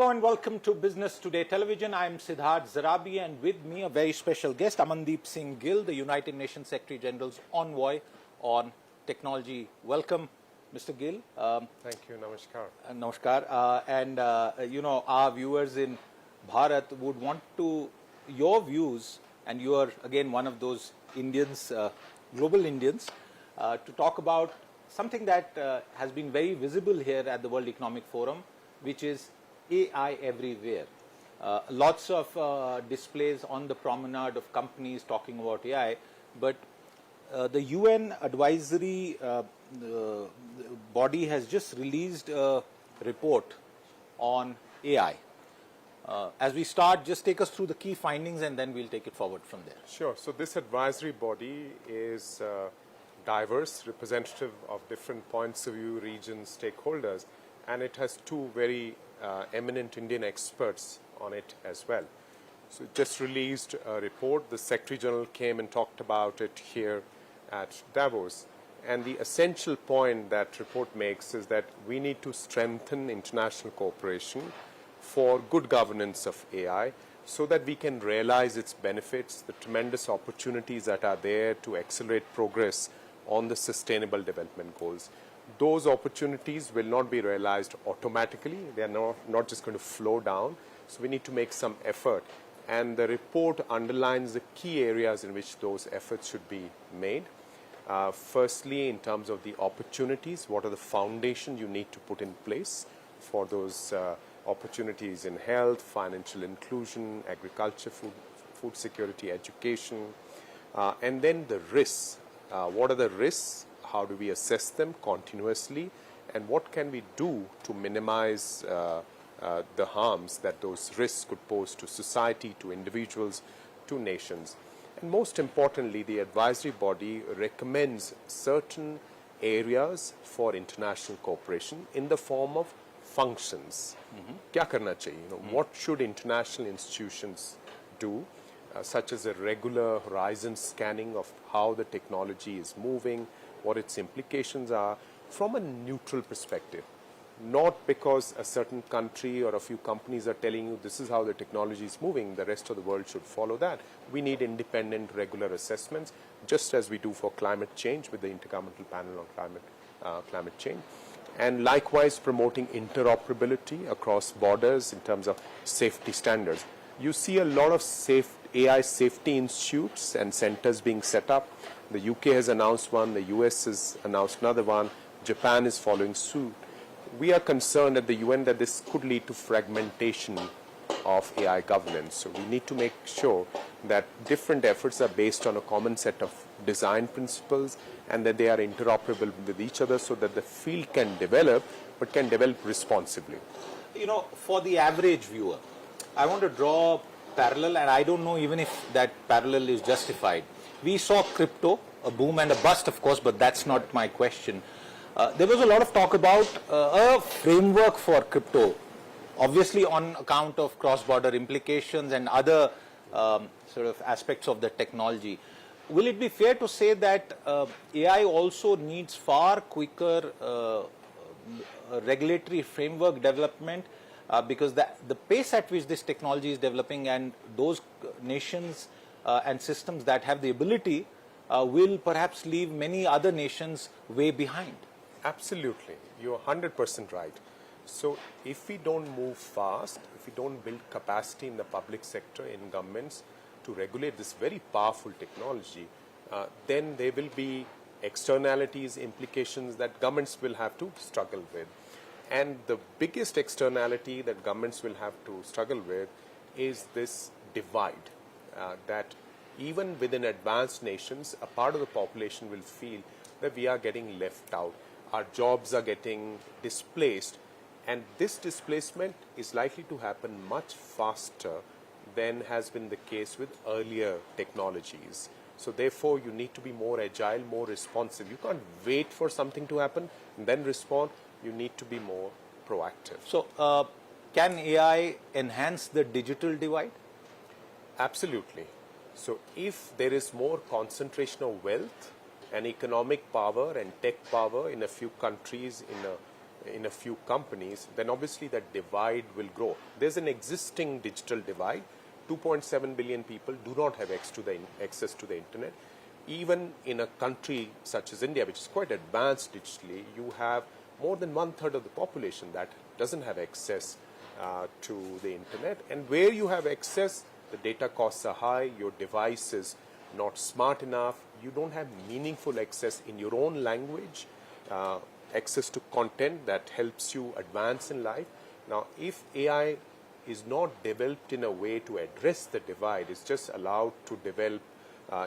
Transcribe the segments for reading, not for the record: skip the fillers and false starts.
Hello and welcome to Business Today Television. I am Siddharth Zarabi and with me a very special guest, Amandeep Singh Gill, the United Nations Secretary General's Envoy on Technology. Welcome, Mr. Gill. Thank you. Namaskar. Namaskar. Our viewers in Bharat would want your views, and you are again one of those Indians, global Indians, to talk about something that has been very visible here at the World Economic Forum, which is AI everywhere. Lots of displays on the promenade of companies talking about AI, but the UN advisory body has just released a report on AI. As we start, just take us through the key findings and then we'll take it forward from there. Sure. So this advisory body is diverse, representative of different points of view, regions, stakeholders, and it has two very eminent Indian experts on it as well. So it just released a report. The Secretary General came and talked about it here at Davos. And the essential point that report makes is that we need to strengthen international cooperation for good governance of AI so that we can realize its benefits, the tremendous opportunities that are there to accelerate progress on the Sustainable Development Goals. Those opportunities will not be realized automatically. They are not just going to flow down. So we need to make some effort. And the report underlines the key areas in which those efforts should be made. Firstly, in terms of the opportunities, what are the foundations you need to put in place for those opportunities in health, financial inclusion, agriculture, food security, education, and then the risks. What are the risks? How do we assess them continuously? And what can we do to minimize the harms that those risks could pose to society, to individuals, to nations? And most importantly, the advisory body recommends certain areas for international cooperation in the form of functions. Kya karna chahiye? What should international institutions do? Such as a regular horizon scanning of how the technology is moving, what its implications are from a neutral perspective. Not because a certain country or a few companies are telling you this is how the technology is moving, the rest of the world should follow that. We need independent, regular assessments, just as we do for climate change with the Intergovernmental Panel on Climate Change. And likewise, promoting interoperability across borders in terms of safety standards. You see a lot of AI safety institutes and centers being set up. The UK has announced one, the US has announced another one, Japan is following suit. We are concerned at the UN that this could lead to fragmentation of AI governance. So we need to make sure that different efforts are based on a common set of design principles and that they are interoperable with each other so that the field can develop, but can develop responsibly. For the average viewer, I want to draw a parallel, and I don't know even if that parallel is justified. We saw crypto, a boom and a bust, of course, but that's not my question. There was a lot of talk about a framework for crypto, obviously on account of cross-border implications and other sort of aspects of the technology. Will it be fair to say that AI also needs far quicker regulatory framework development because the pace at which this technology is developing and those nations and systems that have the ability will perhaps leave many other nations way behind? Absolutely. You're 100% right. So if we don't move fast, if we don't build capacity in the public sector, in governments, to regulate this very powerful technology, then there will be externalities, implications that governments will have to struggle with. And the biggest externality that governments will have to struggle with is this divide, that even within advanced nations, a part of the population will feel that we are getting left out. Our jobs are getting displaced, and this displacement is likely to happen much faster than has been the case with earlier technologies. So therefore, you need to be more agile, more responsive. You can't wait for something to happen and then respond. You need to be more proactive. So can AI enhance the digital divide? Absolutely. So if there is more concentration of wealth and economic power and tech power in a few countries in a few companies, then obviously that divide will grow. There's an existing digital divide. 2.7 billion people do not have access to the internet. Even in a country such as India, which is quite advanced digitally, you have more than 1/3 of the population that doesn't have access to the internet. And where you have access, the data costs are high, your device is not smart enough, you don't have meaningful access in your own language, access to content that helps you advance in life. Now, if AI is not developed in a way to address the divide, it's just allowed to develop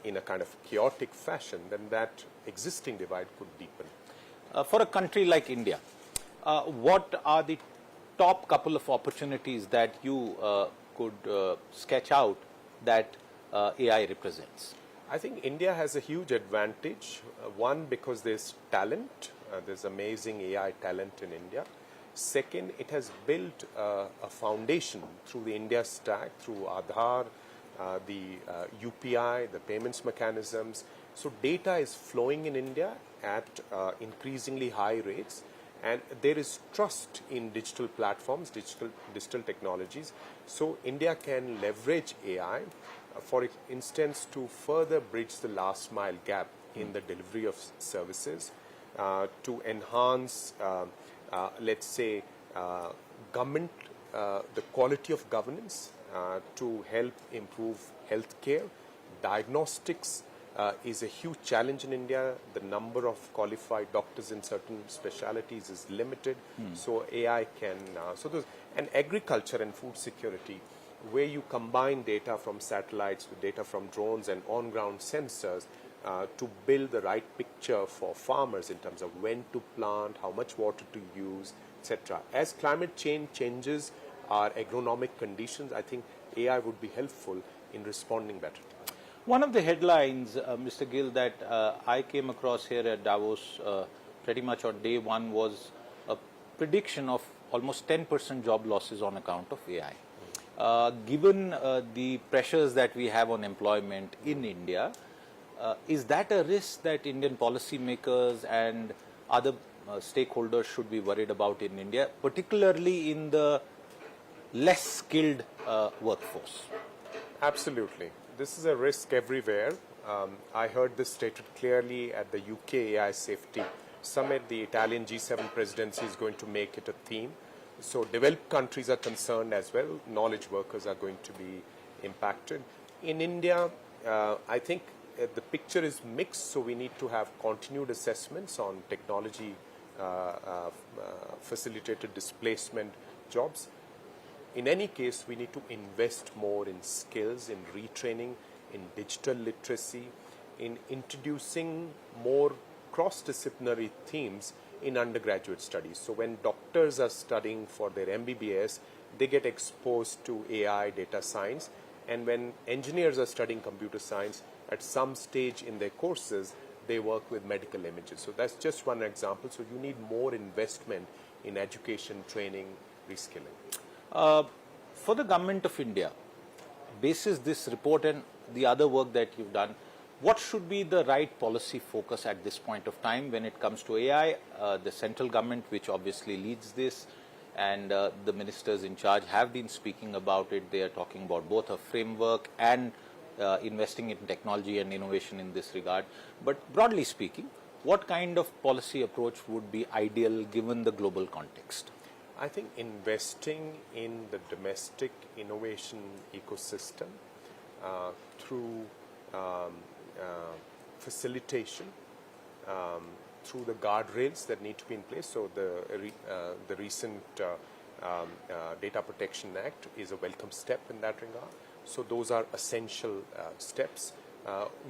in a kind of chaotic fashion, then that existing divide could deepen. For a country like India, what are the top couple of opportunities that you could sketch out that AI represents? I think India has a huge advantage. One, because there's talent. There's amazing AI talent in India. Second, it has built a foundation through the India stack, through Aadhaar, the UPI, the payments mechanisms. So data is flowing in India at increasingly high rates, and there is trust in digital platforms, digital technologies. So India can leverage AI, for instance, to further bridge the last mile gap in the delivery of services, to enhance, let's say, government, the quality of governance, to help improve healthcare. Diagnostics is a huge challenge in India. The number of qualified doctors in certain specialities is limited. So AI can, and agriculture and food security, where you combine data from satellites with data from drones and on-ground sensors to build the right picture for farmers in terms of when to plant, how much water to use, etc. As climate change changes our agronomic conditions, I think AI would be helpful in responding better. One of the headlines, Mr. Gill, that I came across here at Davos pretty much on day one was a prediction of almost 10% job losses on account of AI. Given the pressures that we have on employment in India, is that a risk that Indian policymakers and other stakeholders should be worried about in India, particularly in the less skilled workforce? Absolutely. This is a risk everywhere. I heard this stated clearly at the UK AI Safety Summit. The Italian G7 presidency is going to make it a theme. So developed countries are concerned as well. Knowledge workers are going to be impacted. In India, I think the picture is mixed, so we need to have continued assessments on technology facilitated displacement jobs. In any case, we need to invest more in skills, in retraining, in digital literacy, in introducing more cross-disciplinary themes in undergraduate studies. So when doctors are studying for their MBBS, they get exposed to AI, data science, and when engineers are studying computer science, at some stage in their courses, they work with medical images. So that's just one example. So you need more investment in education, training, reskilling. For the government of India, basis this report and the other work that you've done, what should be the right policy focus at this point of time when it comes to AI? The central government, which obviously leads this, and the ministers in charge have been speaking about it. They are talking about both a framework and investing in technology and innovation in this regard. But broadly speaking, what kind of policy approach would be ideal given the global context? I think investing in the domestic innovation ecosystem through facilitation, through the guardrails that need to be in place. So the recent Data Protection Act is a welcome step in that regard. So those are essential steps.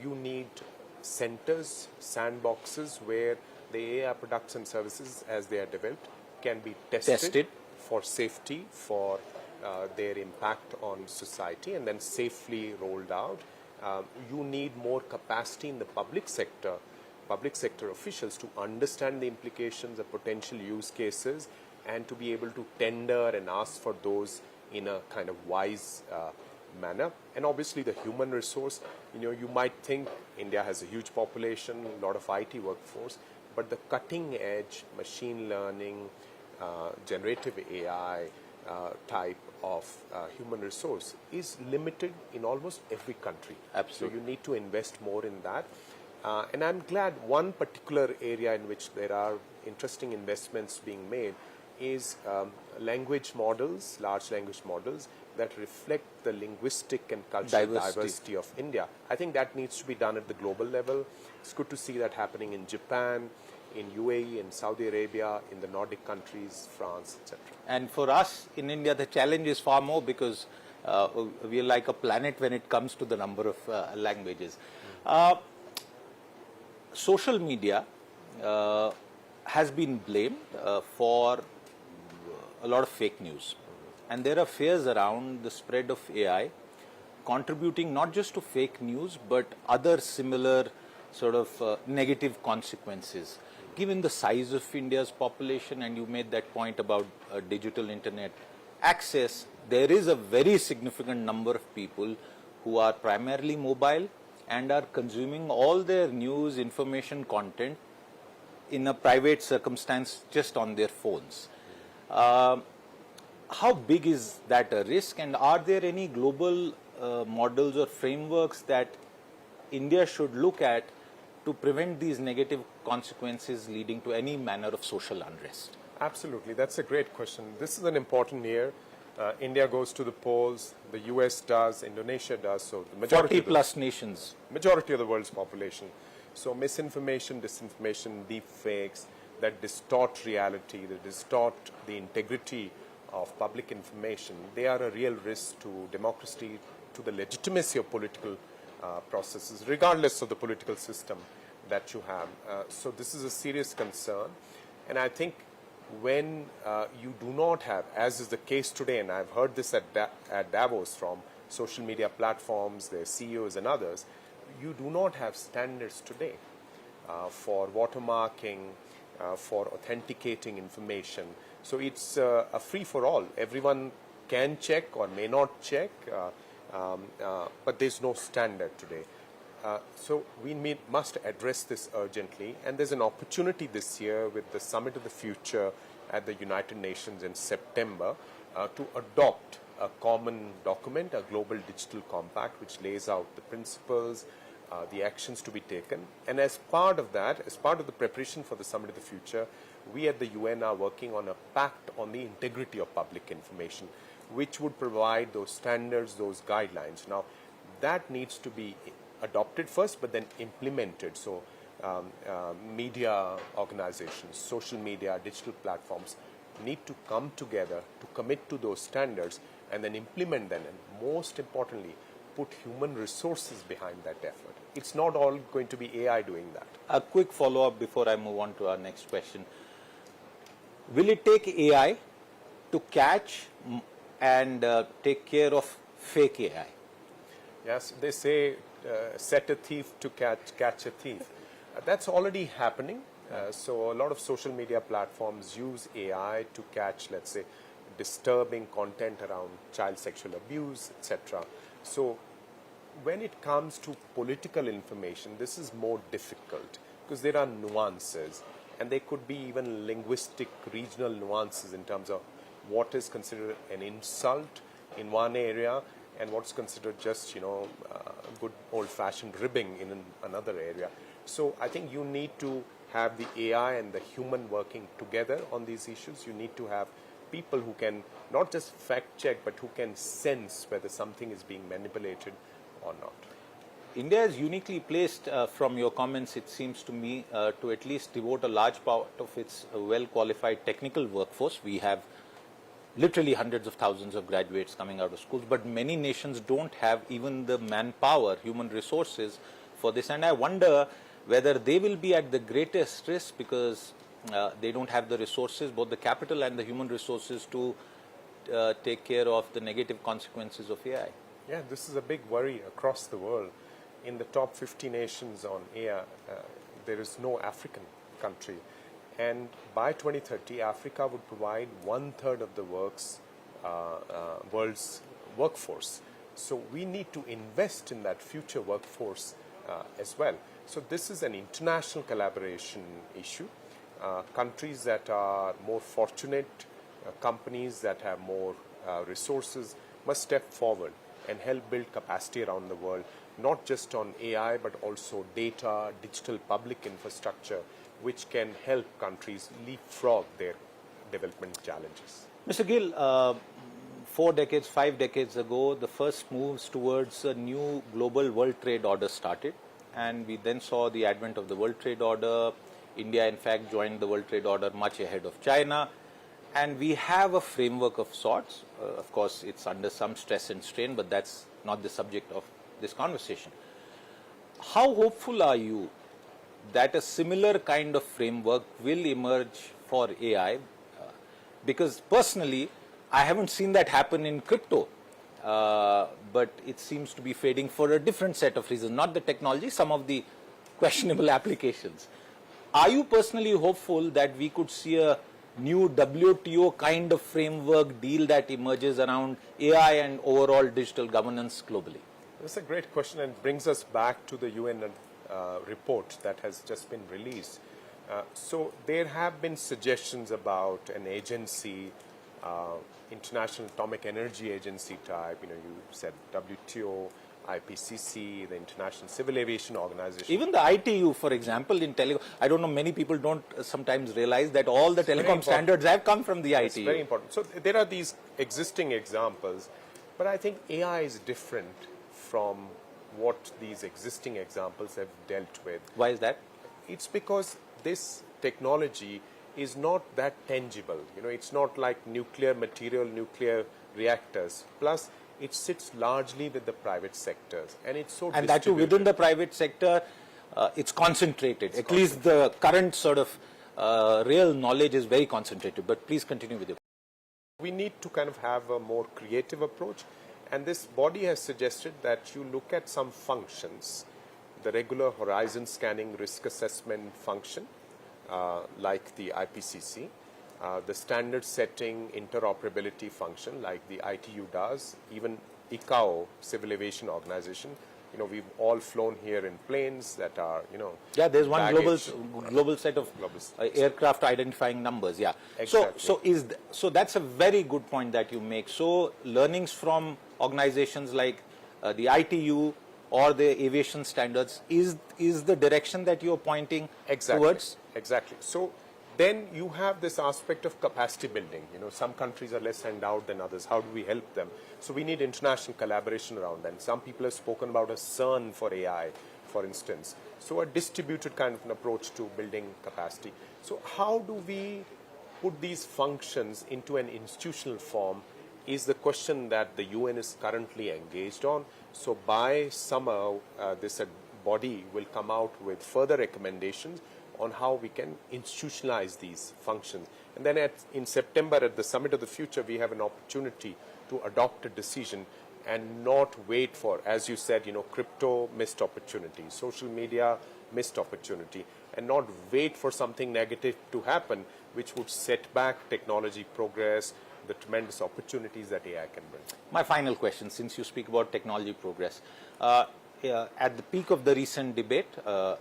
You need centers, sandboxes where the AI products and services as they are developed can be tested for safety, for their impact on society, and then safely rolled out. You need more capacity in the public sector officials to understand the implications of potential use cases and to be able to tender and ask for those in a kind of wise manner. And obviously the human resource, you might think India has a huge population, a lot of IT workforce, but the cutting edge machine learning, generative AI type of human resource is limited in almost every country. Absolutely. So you need to invest more in that. And I'm glad one particular area in which there are interesting investments being made is language models, large language models that reflect the linguistic and cultural diversity of India. I think that needs to be done at the global level. It's good to see that happening in Japan, in UAE, in Saudi Arabia, in the Nordic countries, France, etc. And for us in India, the challenge is far more because we are like a planet when it comes to the number of languages. Social media has been blamed for a lot of fake news. And there are fears around the spread of AI contributing not just to fake news but other similar sort of negative consequences. Given the size of India's population, and you made that point about digital internet access, there is a very significant number of people who are primarily mobile and are consuming all their news, information, content in a private circumstance just on their phones. How big is that a risk, and are there any global models or frameworks that India should look at to prevent these negative consequences leading to any manner of social unrest? Absolutely, that's a great question. This is an important year. India goes to the polls, the US does, Indonesia does, so the majority 40 plus nations. Majority of the world's population. So misinformation, disinformation, deep fakes that distort reality, that distort the integrity of public information, they are a real risk to democracy, to the legitimacy of political processes, regardless of the political system that you have. So this is a serious concern. And I think when you do not have, as is the case today, and I've heard this at Davos from social media platforms, their CEOs and others, you do not have standards today for watermarking, for authenticating information. So it's a free-for-all. Everyone can check or may not check, but there's no standard today. So we must address this urgently, and there's an opportunity this year with the Summit of the Future at the United Nations in September to adopt a common document, a global digital compact, which lays out the principles, the actions to be taken. And as part of that, as part of the preparation for the Summit of the Future, we at the UN are working on a pact on the integrity of public information, which would provide those standards, those guidelines. Now, that needs to be adopted first, but then implemented. So media organizations, social media, digital platforms need to come together to commit to those standards and then implement them, and most importantly, put human resources behind that effort. It's not all going to be AI doing that. A quick follow-up before I move on to our next question. Will it take AI to catch and take care of fake AI? Yes, they say set a thief to catch a thief. That's already happening. So a lot of social media platforms use AI to catch, let's say, disturbing content around child sexual abuse, etc. So when it comes to political information, this is more difficult because there are nuances, and there could be even linguistic, regional nuances in terms of what is considered an insult in one area and what's considered just, good old-fashioned ribbing in another area. So I think you need to have the AI and the human working together on these issues. You need to have people who can not just fact check, but who can sense whether something is being manipulated or not. India is uniquely placed, from your comments, it seems to me, to at least devote a large part of its well-qualified technical workforce. We have literally hundreds of thousands of graduates coming out of schools, but many nations don't have even the manpower, human resources for this. And I wonder whether they will be at the greatest risk because they don't have the resources, both the capital and the human resources, to take care of the negative consequences of AI. Yeah, this is a big worry across the world. In the top 50 nations on AI, there is no African country. And by 2030, Africa would provide 1/3 of the world's workforce. So we need to invest in that future workforce as well. So this is an international collaboration issue. countries that are more fortunate, companies that have more resources must step forward and help build capacity around the world, not just on AI, but also data, digital public infrastructure, which can help countries leapfrog their development challenges. Mr. Gill, 4 decades, 5 decades ago, the first moves towards a new global world trade order started. And we then saw the advent of the World Trade Order. India, in fact, joined the World Trade Order much ahead of China. And we have a framework of sorts. Of course, it's under some stress and strain, but that's not the subject of this conversation. How hopeful are you that a similar kind of framework will emerge for AI? Because personally, I haven't seen that happen in crypto. But it seems to be fading for a different set of reasons, not the technology, some of the questionable applications. Are you personally hopeful that we could see a new WTO kind of framework deal that emerges around AI and overall digital governance globally? That's a great question and brings us back to the UN report that has just been released. So there have been suggestions about an agency, International Atomic Energy Agency type, you said WTO, IPCC, the International Civil Aviation Organization. Even the ITU, for example, in telecom, I don't know, many people don't sometimes realize that all the telecom standards have come from the ITU. It's very important. So there are these existing examples, but I think AI is different from what these existing examples have dealt with. Why is that? It's because this technology is not that tangible. It's not like nuclear material, nuclear reactors. Plus, it sits largely with the private sectors, and it's so and that too within the private sector, it's concentrated. At least the current sort of real knowledge is very concentrated. But please continue with it. We need to kind of have a more creative approach, and this body has suggested that you look at some functions, the regular horizon scanning risk assessment function, like the IPCC, the standard setting interoperability function like the ITU does, even ICAO, Civil Aviation Organization. We've all flown here in planes that are, yeah, there's one baggage, global set of aircraft identifying numbers. Yeah. Exactly. So that's a very good point that you make. So learnings from organizations like the ITU or the aviation standards is the direction that you're pointing towards? Exactly. So then you have this aspect of capacity building. Some countries are less endowed than others. How do we help them? So we need international collaboration around that. Some people have spoken about a CERN for AI, for instance. So a distributed kind of an approach to building capacity. So how do we put these functions into an institutional form is the question that the UN is currently engaged on. So by summer, this body will come out with further recommendations on how we can institutionalize these functions. And then in September at the Summit of the Future, we have an opportunity to adopt a decision and not wait for, as you said, crypto, missed opportunity, social media, missed opportunity, and not wait for something negative to happen, which would set back technology progress, the tremendous opportunities that AI can bring. My final question, since you speak about technology progress. At the peak of the recent debate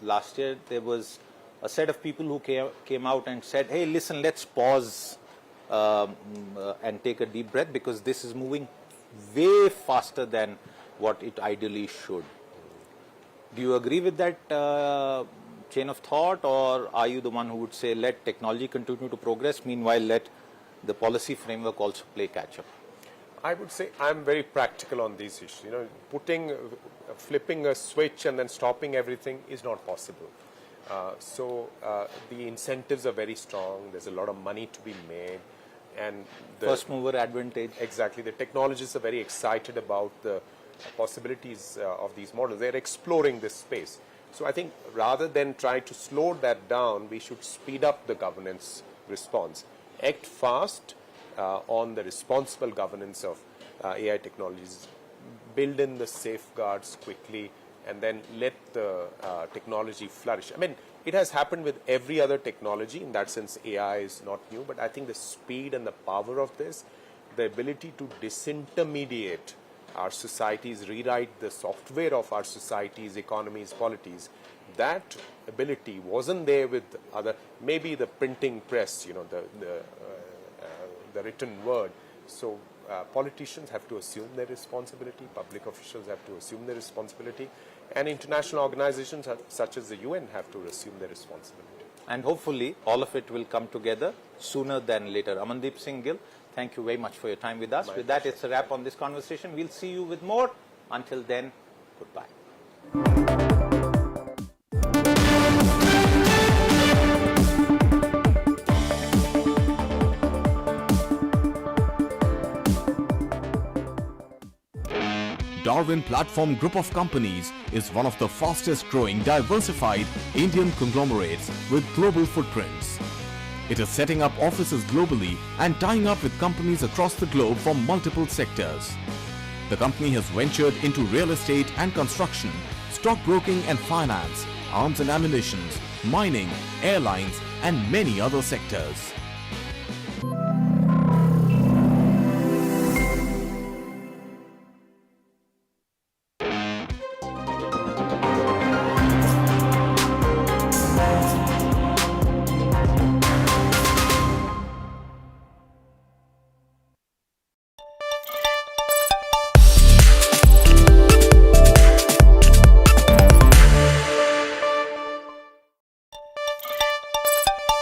last year, there was a set of people who came out and said, hey, listen, let's pause and take a deep breath because this is moving way faster than what it ideally should. Do you agree with that chain of thought, or are you the one who would say let technology continue to progress, meanwhile let the policy framework also play catch up? I would say I'm very practical on these issues. Flipping a switch and then stopping everything is not possible. So the incentives are very strong. There's a lot of money to be made. And the first mover advantage. Exactly. The technologists are very excited about the possibilities of these models. They're exploring this space. So I think rather than try to slow that down, we should speed up the governance response. Act fast on the responsible governance of AI technologies. Build in the safeguards quickly and then let the technology flourish. I mean, it has happened with every other technology. In that sense, AI is not new. But I think the speed and the power of this, the ability to disintermediate our societies, rewrite the software of our societies, economies, polities, that ability wasn't there with other, maybe the printing press, the written word. So politicians have to assume their responsibility, public officials have to assume their responsibility, and international organizations such as the UN have to assume their responsibility. And hopefully all of it will come together sooner than later. Amandeep Singh Gill, thank you very much for your time with us. With that, it's a wrap on this conversation. We'll see you with more. Until then, goodbye. Darwin Platform Group of Companies is one of the fastest growing diversified Indian conglomerates with global footprints. It is setting up offices globally and tying up with companies across the globe from multiple sectors. The company has ventured into real estate and construction, stockbroking and finance, arms and ammunition, mining, airlines and many other sectors.